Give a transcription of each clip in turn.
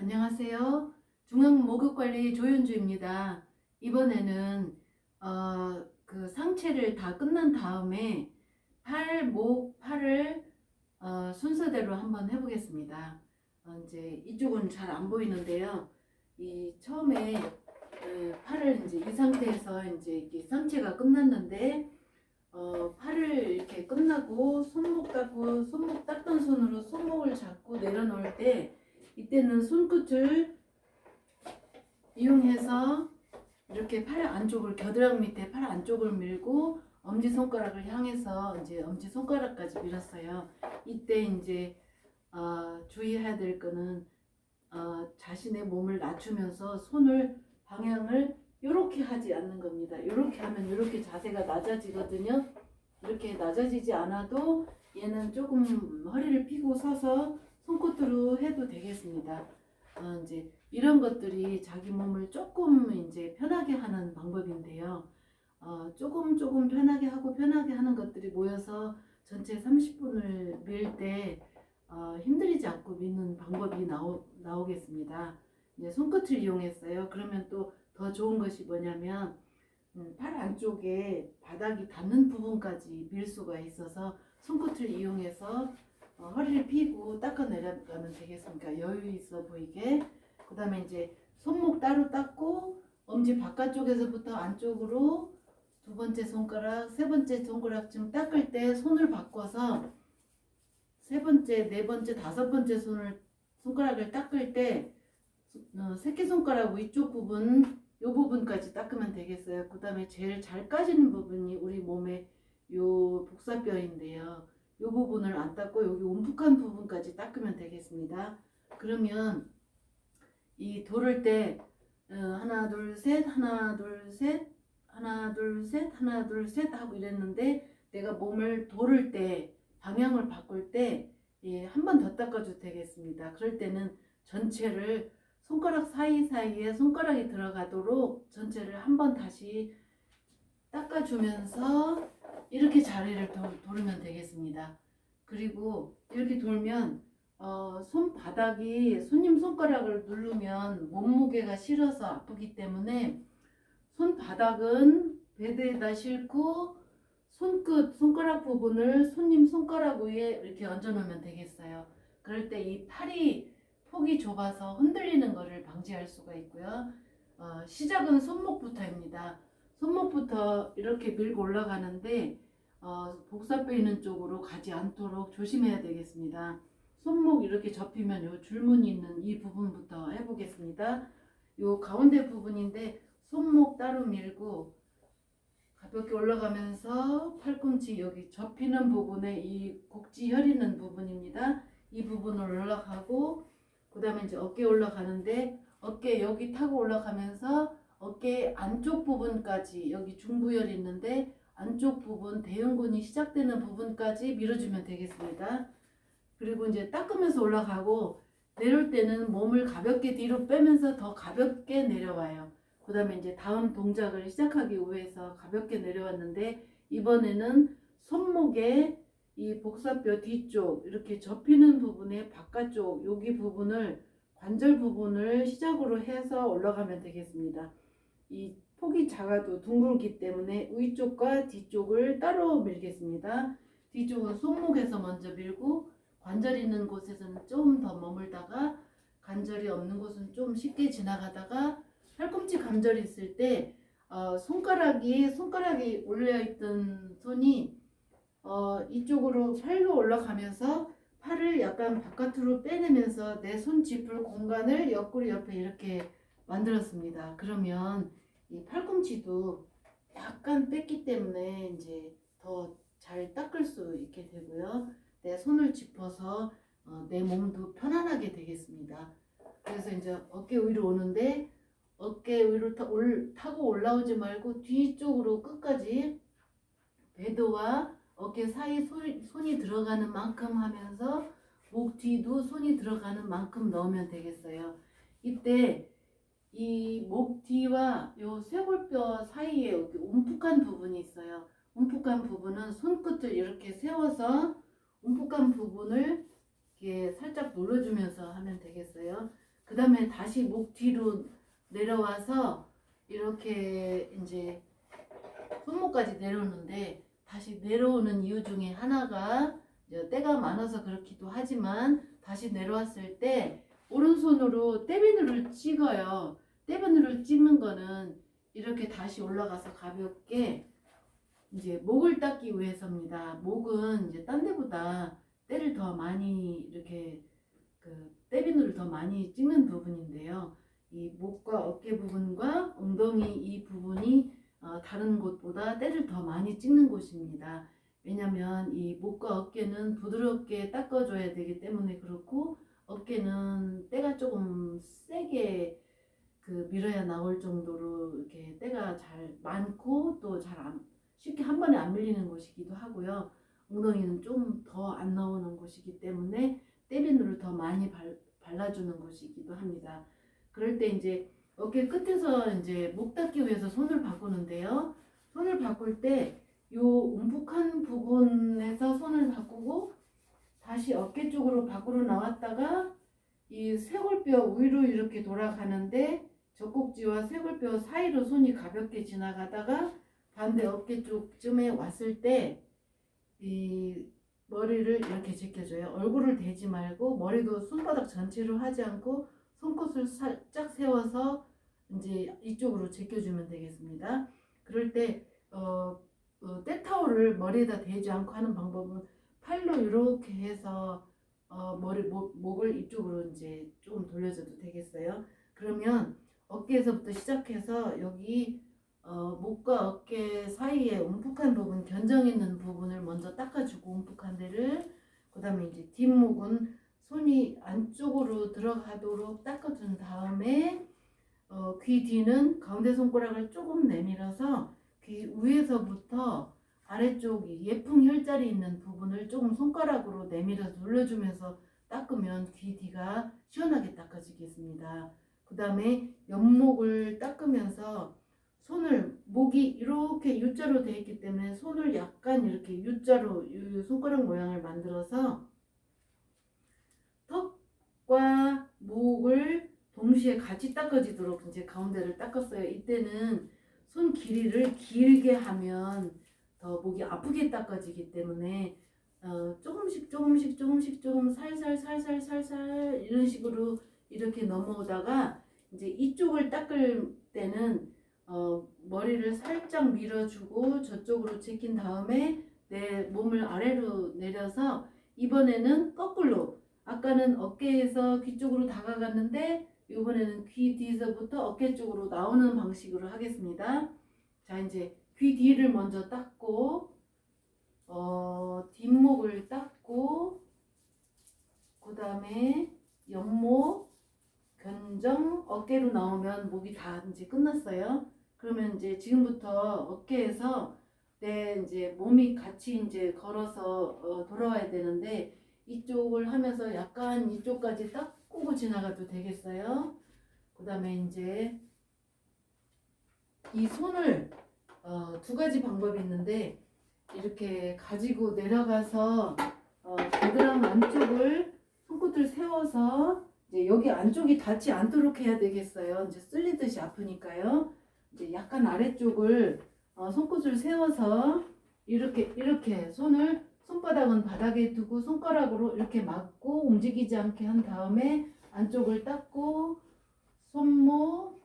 안녕하세요. 중앙목욕관리 조윤주입니다. 이번에는 그 상체를 다 끝난 다음에 팔, 목, 팔을 순서대로 한번 해보겠습니다. 이제 이쪽은 잘 안 보이는데요. 이 처음에 팔을 이제 이 상태에서 이제 이게 상체가 끝났는데 팔을 이렇게 끝나고 손목 닦고 손목 닦던 손으로 손목을 잡고 내려놓을 때 이때는 손끝을 이용해서 이렇게 팔 안쪽을 겨드랑이 밑에 팔 안쪽을 밀고 엄지손가락을 향해서 이제 엄지손가락까지 밀었어요. 이때 이제 주의해야 될 거는 자신의 몸을 낮추면서 손을 방향을 이렇게 하지 않는 겁니다. 이렇게 하면 이렇게 자세가 낮아지거든요. 이렇게 낮아지지 않아도 얘는 조금 허리를 펴고 서서 손끝으로 해도 되겠습니다. 이제 이런 것들이 자기 몸을 조금 이제 편하게 하는 방법인데요. 조금 편하게 하고 편하게 하는 것들이 모여서 전체 30분을 밀 때 힘들이지 않고 미는 방법이 나오겠습니다. 이제 손끝을 이용했어요. 그러면 또 더 좋은 것이 뭐냐면 팔 안쪽에 바닥이 닿는 부분까지 밀 수가 있어서 손끝을 이용해서 허리를 펴고 닦아 내려가면 되겠습니까? 여유 있어 보이게. 그 다음에 이제 손목 따로 닦고 엄지 바깥쪽에서부터 안쪽으로 두 번째 손가락, 세 번째 손가락쯤 닦을 때 손을 바꿔서 세 번째, 네 번째, 다섯 번째 손가락을 닦을 때 새끼손가락 위쪽 부분 요 부분까지 닦으면 되겠어요. 그 다음에 제일 잘 까지는 부분이 우리 몸의 요 복사뼈인데요. 요 부분을 안 닦고 여기 움푹한 부분까지 닦으면 되겠습니다. 그러면 이 도를 때 하나 둘 셋 하나 둘 셋 하나 둘 셋 하나 둘 셋 하고 이랬는데 내가 몸을 도를 때 방향을 바꿀 때 한 번 더 닦아줘도 되겠습니다. 그럴 때는 전체를 손가락 사이사이에 손가락이 들어가도록 전체를 한 번 다시 닦아주면서 이렇게 자리를 돌면 되겠습니다. 그리고 이렇게 돌면 손바닥이 손님 손가락을 누르면 몸무게가 실어서 아프기 때문에 손바닥은 베드에다 싣고 손가락 부분을 손님 손가락 위에 이렇게 얹어 놓으면 되겠어요. 그럴 때 이 팔이 폭이 좁아서 흔들리는 것을 방지할 수가 있고요. 시작은 손목부터입니다. 손목부터 이렇게 밀고 올라가는데 복사뼈 있는 쪽으로 가지 않도록 조심해야 되겠습니다. 손목 이렇게 접히면 요 줄무늬 있는 이 부분부터 해보겠습니다. 요 가운데 부분인데 손목 따로 밀고 가볍게 올라가면서 팔꿈치 여기 접히는 부분에 이 곡지 혈이는 부분입니다. 이 부분을 올라가고 그 다음에 이제 어깨 올라가는데 어깨 여기 타고 올라가면서 어깨 안쪽 부분까지 여기 중부혈 있는데 안쪽 부분 대흉근이 시작되는 부분까지 밀어주면 되겠습니다. 그리고 이제 닦으면서 올라가고 내려올 때는 몸을 가볍게 뒤로 빼면서 더 가볍게 내려와요. 그 다음에 이제 다음 동작을 시작하기 위해서 가볍게 내려왔는데 이번에는 손목에 이 복사뼈 뒤쪽 이렇게 접히는 부분의 바깥쪽 여기 부분을 관절 부분을 시작으로 해서 올라가면 되겠습니다. 이 폭이 작아도 둥글기 때문에 위쪽과 뒤쪽을 따로 밀겠습니다. 뒤쪽은 손목에서 먼저 밀고 관절 있는 곳에서는 좀 더 머물다가 관절이 없는 곳은 좀 쉽게 지나가다가 팔꿈치 관절이 있을 때 손가락이 올려있던 손이 이쪽으로 팔로 올라가면서 팔을 약간 바깥으로 빼내면서 내 손짚을 공간을 옆구리 옆에 이렇게 만들었습니다. 그러면 이 팔꿈치도 약간 뺐기 때문에 이제 더 잘 닦을 수 있게 되고요. 내 손을 짚어서 내 몸도 편안하게 되겠습니다. 그래서 이제 어깨 위로 오는데 어깨 위로 타고 올라오지 말고 뒤쪽으로 끝까지 배도와 어깨 사이 손이 들어가는 만큼 하면서 목 뒤도 손이 들어가는 만큼 넣으면 되겠어요. 이때 이 목 뒤와 요 쇄골뼈 사이에 여기 움푹한 부분이 있어요. 움푹한 부분은 손끝을 이렇게 세워서 움푹한 부분을 이렇게 살짝 눌러주면서 하면 되겠어요. 그 다음에 다시 목 뒤로 내려와서 이렇게 이제 손목까지 내려오는데, 다시 내려오는 이유 중에 하나가 이제 때가 많아서 그렇기도 하지만, 다시 내려왔을 때 오른손으로 떼비누를 찍어요. 떼비누를 찍는 거는 이렇게 다시 올라가서 가볍게 이제 목을 닦기 위해서입니다. 목은 이제 딴 데보다 때를 더 많이 이렇게 떼비누를 더 많이 찍는 부분인데요. 이 목과 어깨 부분과 엉덩이 이 부분이 다른 곳보다 때를 더 많이 찍는 곳입니다. 왜냐면 이 목과 어깨는 부드럽게 닦아줘야 되기 때문에 그렇고, 어깨는 때가 조금 세게 밀어야 나올 정도로 이렇게 때가 잘 많고 또 잘 쉽게 한 번에 안 밀리는 곳이기도 하고요. 엉덩이는 좀 더 안 나오는 곳이기 때문에 때비누를 더 많이 발라주는 곳이기도 합니다. 그럴 때 이제 어깨 끝에서 이제 목 닦기 위해서 손을 바꾸는데요. 손을 바꿀 때 요 움푹한 부분에서 손을 바꾸고 다시 어깨 쪽으로 밖으로 나왔다가 이 쇄골뼈 위로 이렇게 돌아가는데, 젖꼭지와 쇄골뼈 사이로 손이 가볍게 지나가다가 반대 어깨 쪽쯤에 왔을 때 이 머리를 이렇게 제껴줘요. 얼굴을 대지 말고 머리도 손바닥 전체로 하지 않고 손끝을 살짝 세워서 이제 이쪽으로 제껴주면 되겠습니다. 그럴 때 때타올을 머리에다 대지 않고 하는 방법은 팔로 이렇게 해서 목을 이쪽으로 이제 조금 돌려줘도 되겠어요. 그러면 어깨에서부터 시작해서 여기 목과 어깨 사이에 움푹한 부분, 견정 있는 부분을 먼저 닦아주고, 움푹한 데를, 그 다음에 이제 뒷목은 손이 안쪽으로 들어가도록 닦아준 다음에 귀 뒤는 가운데 손가락을 조금 내밀어서 귀 위에서부터 아래쪽이 예풍 혈자리 있는 부분을 조금 손가락으로 내밀어서 눌러주면서 닦으면 귀 뒤가 시원하게 닦아지겠습니다. 그 다음에 옆목을 닦으면서 손을, 목이 이렇게 U자로 되어 있기 때문에 손을 약간 이렇게 U자로 손가락 모양을 만들어서 턱과 목을 동시에 같이 닦아지도록 이제 가운데를 닦았어요. 이때는 손 길이를 길게 하면 더 목이 아프게 닦아지기 때문에 조금씩 조금 살살 이런 식으로 이렇게 넘어오다가 이제 이쪽을 닦을 때는 머리를 살짝 밀어주고 저쪽으로 제낀 다음에 내 몸을 아래로 내려서, 이번에는 거꾸로, 아까는 어깨에서 귀 쪽으로 다가갔는데 이번에는 귀 뒤에서부터 어깨 쪽으로 나오는 방식으로 하겠습니다. 자, 이제 귀 뒤를 먼저 닦고 뒷목을 닦고, 그 다음에 옆목, 견정, 어깨로 나오면 목이 다 이제 끝났어요. 그러면 이제 지금부터 어깨에서 내 이제 몸이 같이 이제 걸어서 돌아와야 되는데, 이쪽을 하면서 약간 이쪽까지 닦고 지나가도 되겠어요. 그 다음에 이제 이 손을 두 가지 방법이 있는데, 이렇게 가지고 내려가서 겨드랑 안쪽을 손끝을 세워서 이제 여기 안쪽이 닿지 않도록 해야 되겠어요. 이제 쓸리듯이 아프니까요. 이제 약간 아래쪽을 손끝을 세워서 이렇게 손바닥은 바닥에 두고 손가락으로 이렇게 막고 움직이지 않게 한 다음에 안쪽을 닦고, 손목,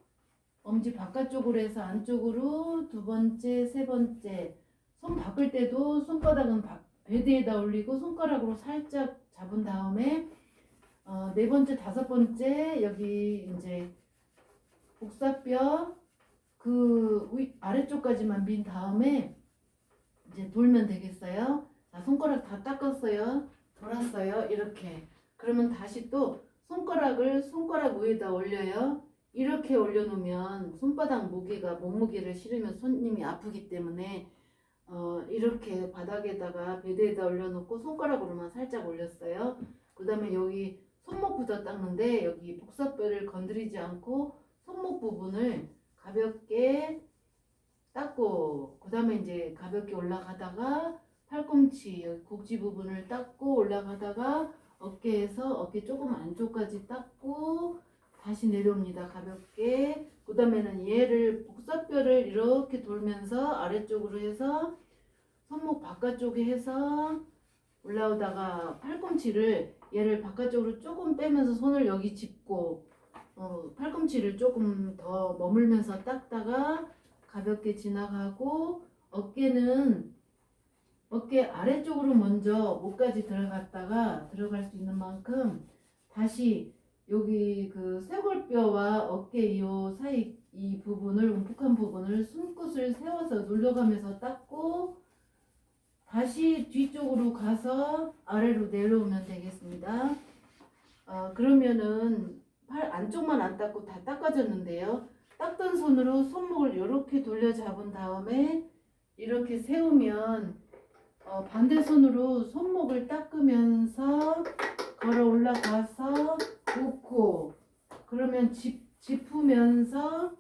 엄지 바깥쪽으로 해서 안쪽으로 두 번째, 세 번째, 손 바꿀 때도 손바닥은 베드에다 올리고 손가락으로 살짝 잡은 다음에 네 번째, 다섯 번째 여기 이제 복사뼈 아래쪽까지만 민 다음에 이제 돌면 되겠어요. 자, 손가락 다 닦았어요. 돌았어요. 이렇게. 그러면 다시 또 손가락을 손가락 위에다 올려요. 이렇게 올려놓으면 손바닥 무게가 몸무게를 실으면 손님이 아프기 때문에 이렇게 바닥에다가 베드에다 올려놓고 손가락으로만 살짝 올렸어요. 그 다음에 여기 손목부터 닦는데, 여기 복사뼈를 건드리지 않고 손목 부분을 가볍게 닦고, 그 다음에 이제 가볍게 올라가다가 팔꿈치 여기 곡지 부분을 닦고 올라가다가 어깨에서 어깨 조금 안쪽까지 닦고, 다시 내려옵니다. 가볍게. 그 다음에는 얘를 복사뼈를 이렇게 돌면서 아래쪽으로 해서 손목 바깥쪽에 해서 올라오다가 팔꿈치를 얘를 바깥쪽으로 조금 빼면서 손을 여기 짚고 팔꿈치를 조금 더 머물면서 닦다가 가볍게 지나가고 어깨는 어깨 아래쪽으로 먼저 목까지 들어갔다가 들어갈 수 있는 만큼 다시 여기 그 쇄골뼈와 어깨 요 사이 이 부분을 움푹한 부분을 숨끝을 세워서 눌러가면서 닦고 다시 뒤쪽으로 가서 아래로 내려오면 되겠습니다. 그러면은 팔 안쪽만 안 닦고 다 닦아졌는데요. 닦던 손으로 손목을 이렇게 돌려 잡은 다음에 이렇게 세우면 반대 손으로 손목을 닦으면서 걸어 올라가서 놓고 그러면 짚으면서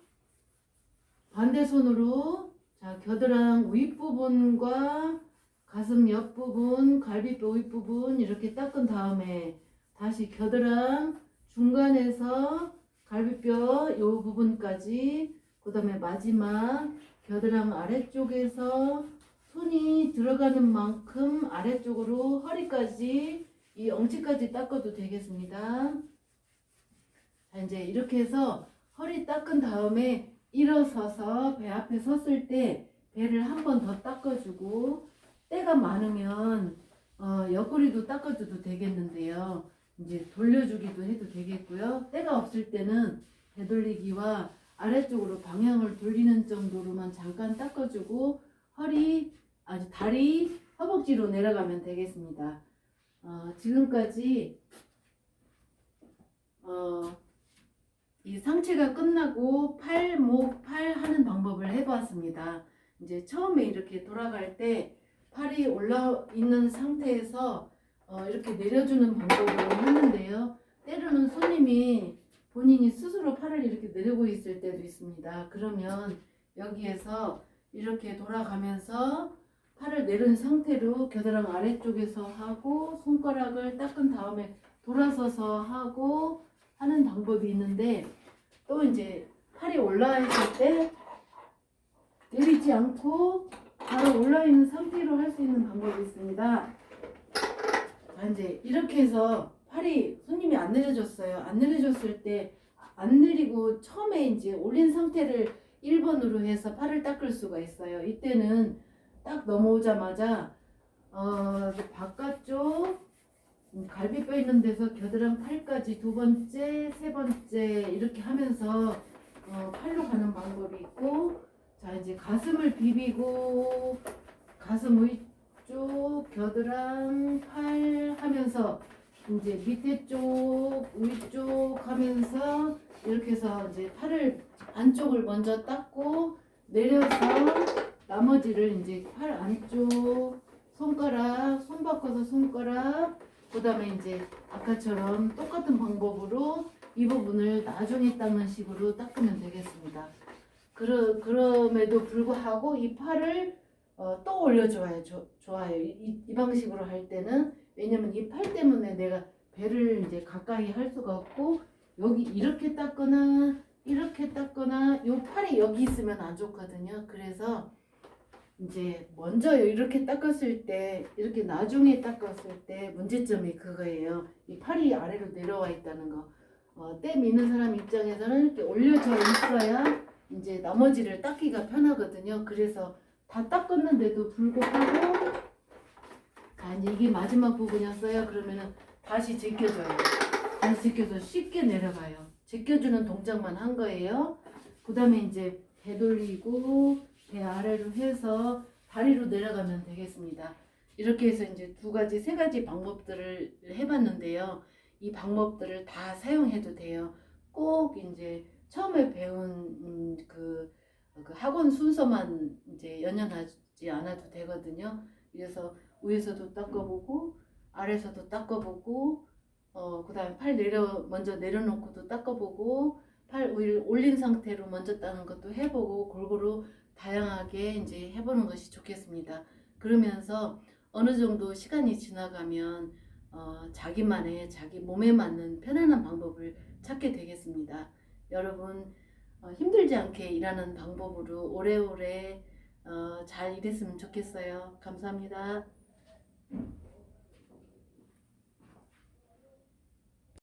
반대 손으로 자 겨드랑 윗부분과 가슴 옆부분, 갈비뼈 윗부분 이렇게 닦은 다음에 다시 겨드랑 중간에서 갈비뼈 요 부분까지 그 다음에 마지막 겨드랑 아래쪽에서 손이 들어가는 만큼 아래쪽으로 허리까지 이 엉치까지 닦아도 되겠습니다. 자 이제 이렇게 해서 허리 닦은 다음에 일어서서 배 앞에 섰을 때 배를 한 번 더 닦아주고 때가 많으면 옆구리도 닦아줘도 되겠는데요. 이제 돌려주기도 해도 되겠고요. 때가 없을 때는 되돌리기와 아래쪽으로 방향을 돌리는 정도로만 잠깐 닦아주고 다리 허벅지로 내려가면 되겠습니다. 지금까지 이 상체가 끝나고 팔, 목, 팔 하는 방법을 해보았습니다. 이제 처음에 이렇게 돌아갈 때 팔이 올라 있는 상태에서 이렇게 내려주는 방법을 했는데요. 때로는 손님이 본인이 스스로 팔을 이렇게 내리고 있을 때도 있습니다. 그러면 여기에서 이렇게 돌아가면서 팔을 내린 상태로 겨드랑 아래쪽에서 하고 손가락을 닦은 다음에 돌아서서 하고 하는 방법이 있는데 또 이제 팔이 올라 있을 때 내리지 않고 바로 올라 있는 상태로 할 수 있는 방법이 있습니다. 자, 이제 이렇게 해서 팔이 손님이 안 내려줬어요. 안 내려줬을 때 안 내리고 처음에 이제 올린 상태를 1번으로 해서 팔을 닦을 수가 있어요. 이때는 딱 넘어오자마자 바깥쪽 갈비뼈 있는 데서 겨드랑 팔까지 두 번째, 세 번째 이렇게 하면서 팔로 가는 방법이 있고 자 이제 가슴을 비비고 가슴 위쪽 겨드랑 팔 하면서 이제 밑에 쪽 위쪽 하면서 이렇게 해서 이제 팔을 안쪽을 먼저 닦고 내려서 나머지를 이제 팔 안쪽 손가락 손 바꿔서 손가락 그 다음에 이제 아까처럼 똑같은 방법으로 이 부분을 나중에 닦는 식으로 닦으면 되겠습니다. 그럼에도 불구하고 이 팔을 또 올려줘야 좋아요. 이 방식으로 할 때는 왜냐면 이 팔 때문에 내가 배를 이제 가까이 할 수가 없고 여기 이렇게 닦거나 이렇게 닦거나 요 팔이 여기 있으면 안 좋거든요. 그래서 이제 먼저 이렇게 닦았을 때 이렇게 나중에 닦았을 때 문제점이 그거예요. 이 팔이 아래로 내려와 있다는 거. 때 미는 사람 입장에서는 이렇게 올려져 있어야 이제 나머지를 닦기가 편하거든요. 그래서 다 닦았는데도 불구하고 이제 이게 마지막 부분이었어요. 그러면은 다시 제껴줘요. 다시 제껴서 쉽게 내려가요. 제껴주는 동작만 한 거예요. 그 다음에 이제 되돌리고 배 아래로 해서 다리로 내려가면 되겠습니다. 이렇게 해서 이제 세 가지 방법들을 해봤는데요. 이 방법들을 다 사용해도 돼요. 꼭 이제 처음에 배운 그 학원 순서만 이제 연연하지 않아도 되거든요. 그래서 위에서도 닦아보고 아래에서도 닦아보고 그 다음에 팔 먼저 내려놓고도 닦아보고 팔 위를 올린 상태로 먼저 닦는 것도 해보고 골고루 다양하게 이제 해보는 것이 좋겠습니다. 그러면서 어느 정도 시간이 지나가면 자기만의 자기 몸에 맞는 편안한 방법을 찾게 되겠습니다. 여러분 힘들지 않게 일하는 방법으로 오래오래 잘 일했으면 좋겠어요. 감사합니다.